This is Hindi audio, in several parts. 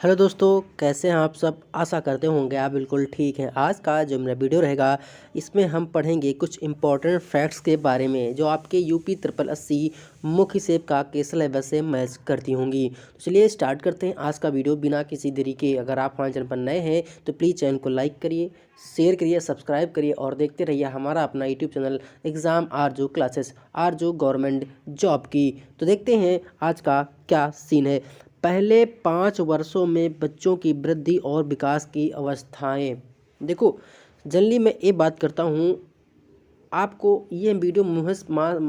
हेलो दोस्तों, कैसे हैं आप सब। आशा करते होंगे आप बिल्कुल ठीक हैं। आज का जो मेरा वीडियो रहेगा इसमें हम पढ़ेंगे कुछ इंपॉर्टेंट फैक्ट्स के बारे में जो आपके यूपी 8088 मुख्य सेब का के सिलेबस से मैच करती होंगी। तो चलिए स्टार्ट करते हैं आज का वीडियो बिना किसी देरी के। अगर आप हमारे चैनल पर नए हैं तो प्लीज़ चैनल को लाइक करिए, शेयर करिए, सब्सक्राइब करिए और देखते रहिए हमारा अपना यूट्यूब चैनल एग्ज़ाम आरजू क्लासेस आरजू गवर्नमेंट जॉब की। तो देखते हैं आज का क्या सीन है। पहले 5 वर्षों में बच्चों की वृद्धि और विकास की अवस्थाएं। देखो, जनरली मैं ये बात करता हूँ, आपको ये वीडियो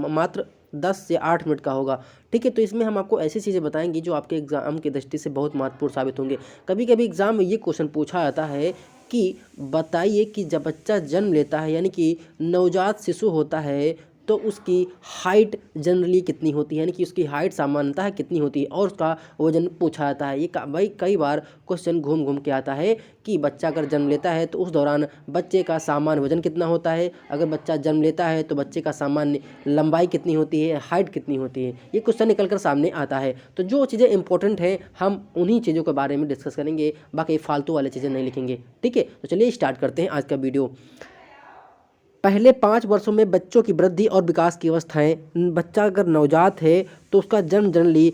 मात्र 10 से 8 मिनट का होगा, ठीक है। तो इसमें हम आपको ऐसी चीज़ें बताएंगे जो आपके एग्ज़ाम की दृष्टि से बहुत महत्वपूर्ण साबित होंगे। कभी कभी एग्ज़ाम में ये क्वेश्चन पूछा जाता है कि बताइए कि जब बच्चा जन्म लेता है यानी कि नवजात शिशु होता है तो उसकी हाइट जनरली कितनी होती है, यानी कि उसकी हाइट सामान्यतः कितनी होती है और उसका वजन पूछा जाता है। ये भाई कई बार क्वेश्चन घूम घूम के आता है कि बच्चा अगर जन्म लेता है तो उस दौरान बच्चे का सामान्य वजन कितना होता है, अगर बच्चा जन्म लेता है तो बच्चे का सामान्य लंबाई कितनी होती है, हाइट कितनी होती है। ये क्वेश्चन निकल कर सामने आता है। तो जो चीज़ें इंपॉर्टेंट हैं हम उन्हीं चीज़ों के बारे में डिस्कस करेंगे, बाकी फालतू वाली चीज़ें नहीं लिखेंगे, ठीक है। तो चलिए स्टार्ट करते हैं आज का वीडियो। पहले 5 वर्षों में बच्चों की वृद्धि और विकास की अवस्थाएं। बच्चा अगर नवजात है तो उसका जन्म जनरली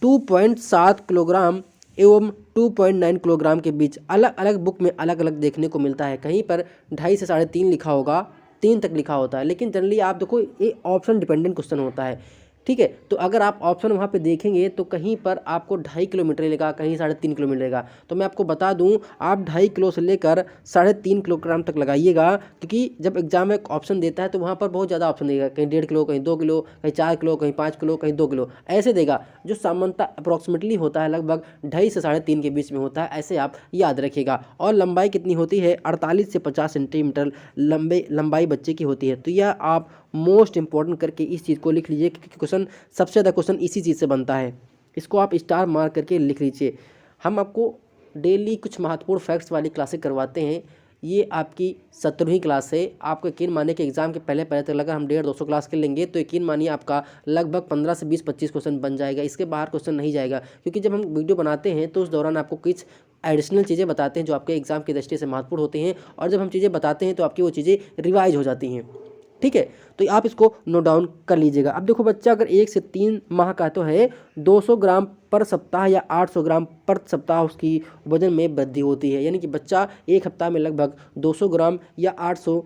2.7 किलोग्राम एवं 2.9 किलोग्राम के बीच अलग अलग बुक में अलग अलग देखने को मिलता है। कहीं पर 2.5 से 3.5 लिखा होगा, 3 तक लिखा होता है, लेकिन जनरली आप देखो ये ऑप्शन डिपेंडेंट क्वेश्चन होता है, ठीक है। तो अगर आप ऑप्शन वहाँ पे देखेंगे तो कहीं पर आपको 2.5 किलोमीटर मिलेगा, कहीं 3.5 किलो मिलेगा। तो मैं आपको बता दूं, आप 2.5 किलो से लेकर 3.5 किलोग्राम तक लगाइएगा, क्योंकि जब एग्जाम में ऑप्शन देता है तो वहाँ पर बहुत ज़्यादा ऑप्शन देगा, कहीं 1.5 किलो, कहीं 2 किलो, कहीं 4 किलो, कहीं 5 किलो, कहीं 2 किलो, ऐसे देगा। जो सामान्यतः अप्रॉक्सीमेटली होता है लगभग 2.5 से 3.5 के बीच में होता है, ऐसे आप याद रखिएगा। और लंबाई कितनी होती है, 48 से 50 सेंटीमीटर लंबाई बच्चे की होती है। तो यह आप मोस्ट इंपॉर्टेंट करके इस चीज़ को लिख लीजिए, क्योंकि क्वेश्चन सबसे ज़्यादा क्वेश्चन इसी चीज़ से बनता है। इसको आप स्टार मार करके लिख लीजिए। हम आपको डेली कुछ महत्वपूर्ण फैक्ट्स वाली क्लासें करवाते हैं। ये आपकी 17वीं क्लास है। आपको यकीन मानिए कि एग्जाम के पहले तक अगर हम 150-200 क्लास के लेंगे तो यकीन मानिए आपका लगभग 15 से 20-25 क्वेश्चन बन जाएगा। इसके बाहर क्वेश्चन नहीं जाएगा, क्योंकि जब हम वीडियो बनाते हैं तो उस दौरान आपको कुछ एडिशनल चीज़ें बताते हैं जो आपके एग्जाम की दृष्टि से महत्वपूर्ण होते हैं, और जब हम चीज़ें बताते हैं तो आपकी वो चीज़ें रिवाइज हो जाती हैं, ठीक है। तो आप इसको नोट डाउन कर लीजिएगा। अब देखो, बच्चा अगर 1 से 3 माह का तो है 200 ग्राम पर सप्ताह या 800 ग्राम पर सप्ताह उसकी वजन में वृद्धि होती है। यानी कि बच्चा एक हफ्ता में लगभग 200 ग्राम या 800,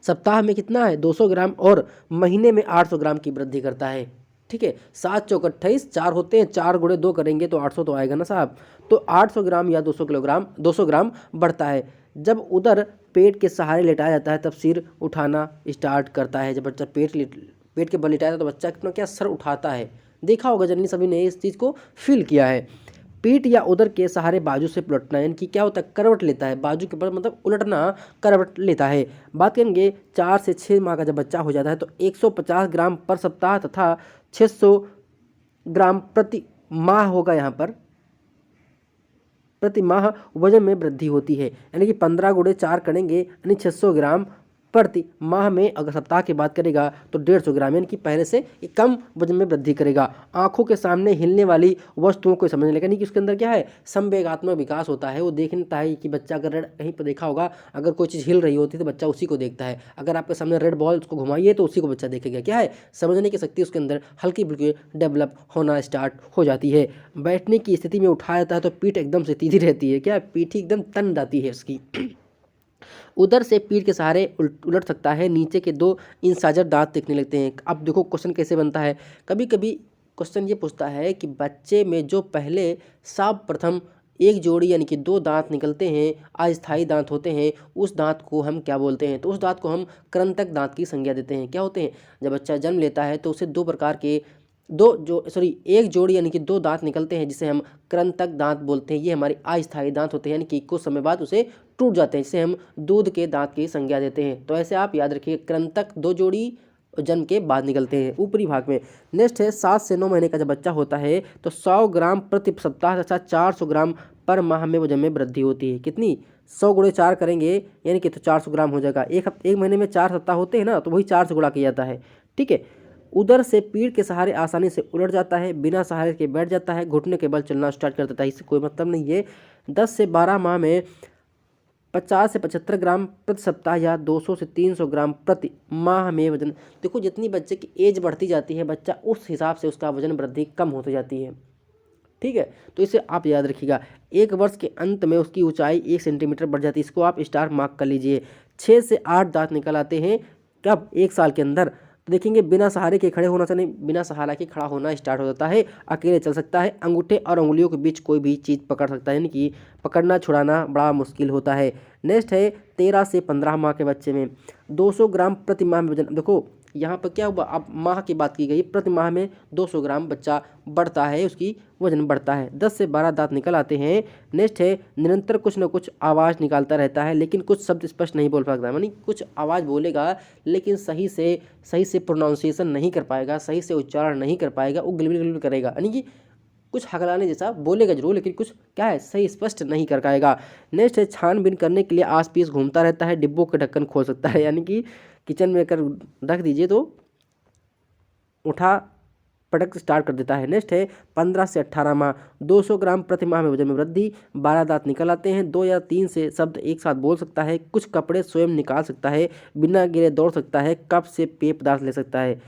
सप्ताह में कितना है 200 ग्राम, और महीने में 800 ग्राम की वृद्धि करता है, ठीक है। 7 चौक 28, 4 होते हैं, 4 गुणे 2 करेंगे तो 800 तो आएगा ना साहब। तो 800 ग्राम या 200 ग्राम बढ़ता है। जब उधर पेट के सहारे लेटाया जाता है तब सिर उठाना स्टार्ट करता है। जब बच्चा पेट के बल लेटाया जाता है तो बच्चा कितना क्या सर उठाता है। देखा होगा जनरली सभी ने इस चीज़ को फील किया है। पीठ या उदर के सहारे बाजू से पलटना, यानी कि क्या होता है, करवट लेता है, बाजू के ऊपर मतलब उलटना, करवट लेता है। बात करेंगे 4 से 6 माह का जब बच्चा हो जाता है तो 150 ग्राम पर सप्ताह तथा 600 ग्राम प्रति माह होगा। यहाँ पर प्रति माह वजन में वृद्धि होती है, यानी कि 15 गुणे 4 करेंगे यानी 600 ग्राम प्रति माह में। अगर सप्ताह की बात करेगा तो 150 ग्राम, यानी कि पहले से कम वजन में वृद्धि करेगा। आंखों के सामने हिलने वाली वस्तुओं को समझने लगेगा, यानी कि उसके अंदर क्या है, संवेगात्मक विकास होता है। वो देखता है कि बच्चा अगर कहीं पर देखा होगा, अगर कोई चीज़ हिल रही होती है तो बच्चा उसी को देखता है। अगर आपके सामने रेड बॉल उसको घुमाइए तो उसी को बच्चा देखेगा। क्या है, समझने की शक्ति उसके अंदर हल्की फुल्की डेवलप होना स्टार्ट हो जाती है। बैठने की स्थिति में उठाया जाता है तो पीठ एकदम से सीधी रहती है, क्या पीठी एकदम तन जाती है उसकी। उधर से पीठ के सहारे उलट सकता है। नीचे के 2 इंसाजर दांत दिखने लगते हैं। अब देखो क्वेश्चन कैसे बनता है। कभी कभी क्वेश्चन ये पूछता है कि बच्चे में जो पहले सर्वप्रथम एक जोड़ी यानी कि 2 दांत निकलते हैं, अस्थायी दांत होते हैं, उस दांत को हम क्या बोलते हैं। तो उस दांत को हम कृंतक दांत की संज्ञा देते हैं। क्या होते हैं, जब बच्चा जन्म लेता है तो उसे 2 प्रकार के एक जोड़ी यानी कि 2 दांत निकलते हैं, जिसे हम कृंतक दांत बोलते हैं। ये हमारे अस्थायी दांत होते हैं, यानी कि कुछ समय बाद उसे टूट जाते हैं, जिसे हम दूध के दांत की संज्ञा देते हैं। तो ऐसे आप याद रखिए, कृंतक 2 जोड़ी जन्म के बाद निकलते हैं ऊपरी भाग में। नेक्स्ट है 7 से 9 महीने का जब बच्चा होता है तो 100 ग्राम प्रति सप्ताह तथा 400 ग्राम पर माह में वजन में वृद्धि होती है। कितनी, 100 गुणे 4 करेंगे यानी कि तो 400 ग्राम हो जाएगा। एक महीने में 4 सप्ताह होते हैं ना, तो वही 4 से गुणा किया जाता है, ठीक है। उधर से पीठ के सहारे आसानी से उलट जाता है, बिना सहारे के बैठ जाता है, घुटने के बल चलना स्टार्ट कर देता है। इससे कोई मतलब नहीं है। 10 से 12 माह में 50 से 75 ग्राम प्रति सप्ताह या 200 से 300 ग्राम प्रति माह में वजन। देखो जितनी बच्चे की एज बढ़ती जाती है बच्चा उस हिसाब से उसका वजन वृद्धि कम होती जाती है। ठीक है, तो इसे आप याद रखिएगा। 1 वर्ष के अंत में उसकी ऊंचाई 1 सेंटीमीटर बढ़ जाती है। इसको आप स्टार मार्क कर लीजिए। 6 से 8 दांत निकल आते हैं कब? 1 साल के अंदर। तो देखेंगे बिना सहारे के खड़े होना से नहीं, बिना सहारा के खड़ा होना स्टार्ट हो जाता है, अकेले चल सकता है, अंगूठे और उंगलियों के बीच कोई भी चीज़ पकड़ सकता है, यानी कि पकड़ना छुड़ाना बड़ा मुश्किल होता है। नेक्स्ट है 13 से 15 माह के बच्चे में 200 ग्राम प्रति माह में वजन। देखो यहाँ पर क्या हुआ, अब माह की बात की गई, प्रति माह में 200 ग्राम बच्चा बढ़ता है, उसकी वजन बढ़ता है। 10 से 12 दांत निकल आते हैं। नेक्स्ट है निरंतर कुछ न कुछ आवाज़ निकालता रहता है, लेकिन कुछ शब्द स्पष्ट नहीं बोल पाता, यानी कुछ आवाज़ बोलेगा लेकिन सही से प्रोनाउंसिएशन नहीं कर पाएगा, सही से उच्चारण नहीं कर पाएगा, वो गिलबिल गिलबिल करेगा, यानी कि कुछ हकलाने जैसा बोलेगा जरूर लेकिन कुछ क्या है सही स्पष्ट नहीं कर पाएगा। नेक्स्ट है छानबीन करने के लिए आस पीस घूमता रहता है, डिब्बों के ढक्कन खोल सकता है, यानी कि किचन में अगर रख दीजिए तो उठा पटक स्टार्ट कर देता है। नेक्स्ट है 15 से 18 माह 200 ग्राम प्रति माह में वजन में वृद्धि, 12 दांत निकल आते हैं, 2 या 3 से शब्द एक साथ बोल सकता है, कुछ कपड़े स्वयं निकाल सकता है, बिना गिरे दौड़ सकता है, कप से पेय पदार्थ ले सकता है।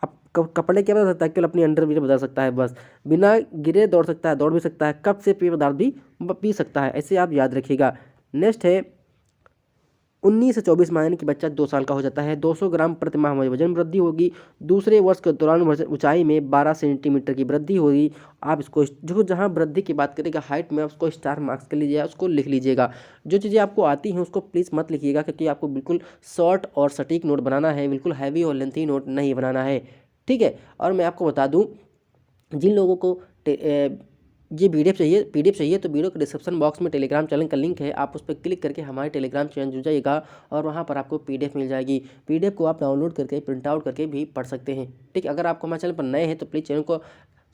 अब कपड़े क्या बदल सकता है? केवल अपनी अंडरवियर बदल सकता है बस। बिना गिरे दौड़ सकता है, दौड़ भी सकता है, कप से पेय पदार्थ भी पी सकता है, ऐसे आप याद रखिएगा। नेक्स्ट है 19 से 24 माह यानी कि बच्चा 2 साल का हो जाता है, 200 ग्राम प्रति माह में वजन वृद्धि होगी। दूसरे वर्ष के दौरान ऊंचाई में 12 सेंटीमीटर की वृद्धि होगी। आप इसको जो जहां वृद्धि की बात करेगा हाइट में उसको स्टार मार्क्स कर लीजिएगा, उसको लिख लीजिएगा। जो चीज़ें आपको आती हैं उसको प्लीज़ मत लिखिएगा, क्योंकि आपको बिल्कुल शॉर्ट और सटीक नोट बनाना है, बिल्कुल हैवी और लेंथी नोट नहीं बनाना है। ठीक है, और मैं आपको बता दूँ जिन लोगों को ये पीडीएफ चाहिए तो वीडियो के डिस्क्रिप्शन बॉक्स में टेलीग्राम चैनल का लिंक है, आप उस पर क्लिक करके हमारे टेलीग्राम चैनल जुड़ जाइएगा और वहाँ पर आपको पीडीएफ मिल जाएगी। पीडीएफ को आप डाउनलोड करके प्रिंट आउट करके भी पढ़ सकते हैं। ठीक है, अगर आपको हमारे चैनल पर नए हैं तो प्लीज़ चैनल को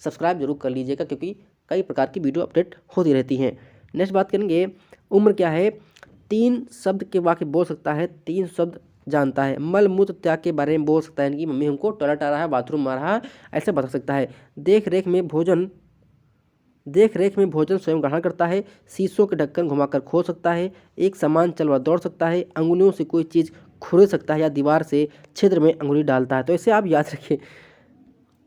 सब्सक्राइब जरूर कर लीजिएगा, क्योंकि कई प्रकार की वीडियो अपडेट होती रहती हैं। नेक्स्ट बात करेंगे उम्र क्या है। 3 शब्द के वाक्य बोल सकता है, 3 शब्द जानता है, मल मूत्र त्याग के बारे में बोल सकता है, यानी कि मम्मी हमको टॉयलेट आ रहा है, बाथरूम आ रहा है, ऐसे बता सकता है। देख रेख में भोजन स्वयं ग्रहण करता है, शीशों के ढक्कन घुमाकर खोल सकता है, एक समान चल व दौड़ सकता है, अंगुलियों से कोई चीज़ खुरेद सकता है या दीवार से छिद्र में अंगुली डालता है। तो इसे आप याद रखिए,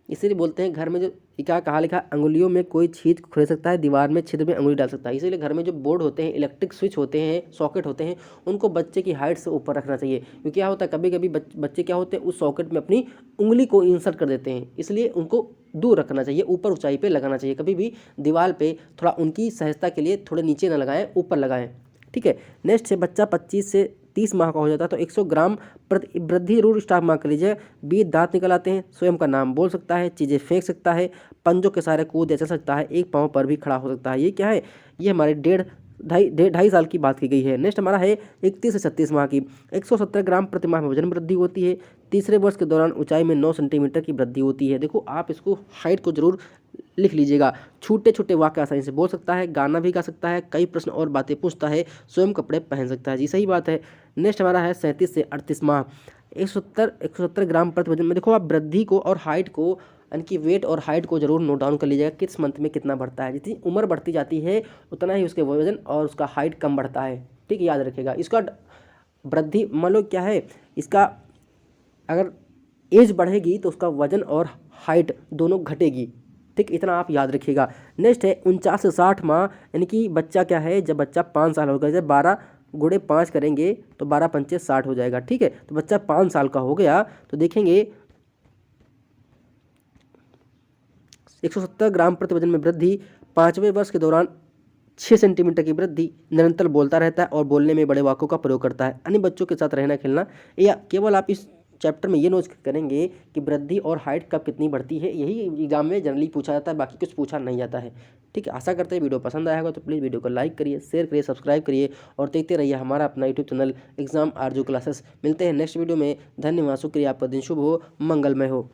इसीलिए बोलते हैं घर में जो क्या कहा लिखा, अंगुलियों में कोई चीज़ खुरेद सकता है, दीवार में छिद्र में अंगुली डाल सकता है। इसीलिए घर में जो बोर्ड होते हैं, इलेक्ट्रिक स्विच होते हैं, सॉकेट होते हैं, उनको बच्चे की हाइट से ऊपर रखना चाहिए, क्योंकि क्या होता है कभी कभी बच्चे क्या होते हैं उस सॉकेट में अपनी उंगली को इंसर्ट कर देते हैं, इसलिए उनको दूर रखना चाहिए, ऊपर ऊंचाई पे लगाना चाहिए। कभी भी दीवार पे थोड़ा उनकी सहजता के लिए थोड़े नीचे ना लगाएं, ऊपर लगाएं। ठीक है, नेक्स्ट है बच्चा 25 से 30 माह का हो जाता है तो 100 ग्राम प्रति वृद्धि जरूर स्टार मार्क कर लीजिए। 20 दांत निकल आते हैं, स्वयं का नाम बोल सकता है, चीज़ें फेंक सकता है, पंजों के सहारे कूद चल सकता है, एक पाँव पर भी खड़ा हो सकता है। ये क्या है? ये हमारे ढाई साल की बात की गई है। नेक्स्ट हमारा है 31 से 36 माह की 170 ग्राम प्रति माह में वजन वृद्धि होती है। तीसरे वर्ष के दौरान ऊंचाई में 9 सेंटीमीटर की वृद्धि होती है। देखो आप इसको हाइट को जरूर लिख लीजिएगा। छोटे छोटे वाक्य आसानी से बोल सकता है, गाना भी गा सकता है, कई प्रश्न और बातें पूछता है, स्वयं कपड़े पहन सकता है। जी सही बात है। नेक्स्ट हमारा है 37 से 38 माह 170 ग्राम प्रति वजन में। देखो आप वृद्धि को और हाइट को यानी कि वेट और हाइट को जरूर नोट डाउन कर लीजिएगा, किस मंथ में कितना बढ़ता है। जितनी उम्र बढ़ती जाती है उतना ही उसके वजन और उसका हाइट कम बढ़ता है। ठीक है, याद रखिएगा। इसका वृद्धि मान लो क्या है, इसका अगर एज बढ़ेगी तो उसका वजन और हाइट दोनों घटेगी। ठीक, इतना आप याद रखिएगा। नेक्स्ट है 49 से 60 माह यानी कि बच्चा क्या है, जब बच्चा 5 साल होगा, जब 12 गुणे 5 करेंगे तो 12 पंचे 60 हो जाएगा। ठीक है, तो बच्चा 5 साल का हो गया तो देखेंगे 170 ग्राम प्रति वजन में वृद्धि, 5वें वर्ष के दौरान 6 सेंटीमीटर की वृद्धि, निरंतर बोलता रहता है और बोलने में बड़े वाक्यों का प्रयोग करता है, अन्य बच्चों के साथ रहना खेलना। या केवल आप इस चैप्टर में ये नोट करेंगे कि वृद्धि और हाइट कब कितनी बढ़ती है, यही एग्जाम में जनरली पूछा जाता है, बाकी कुछ पूछा नहीं जाता है। ठीक है, आशा करते हैं वीडियो पसंद आया होगा तो प्लीज़ वीडियो को लाइक करिए, शेयर करिए, सब्सक्राइब करिए और देखते रहिए हमारा अपना यूट्यूब चैनल एग्जाम आरजू क्लासेस। मिलते हैं नेक्स्ट वीडियो में। धन्यवाद, शुक्रिया, आपका दिन शुभ हो, मंगलमय हो।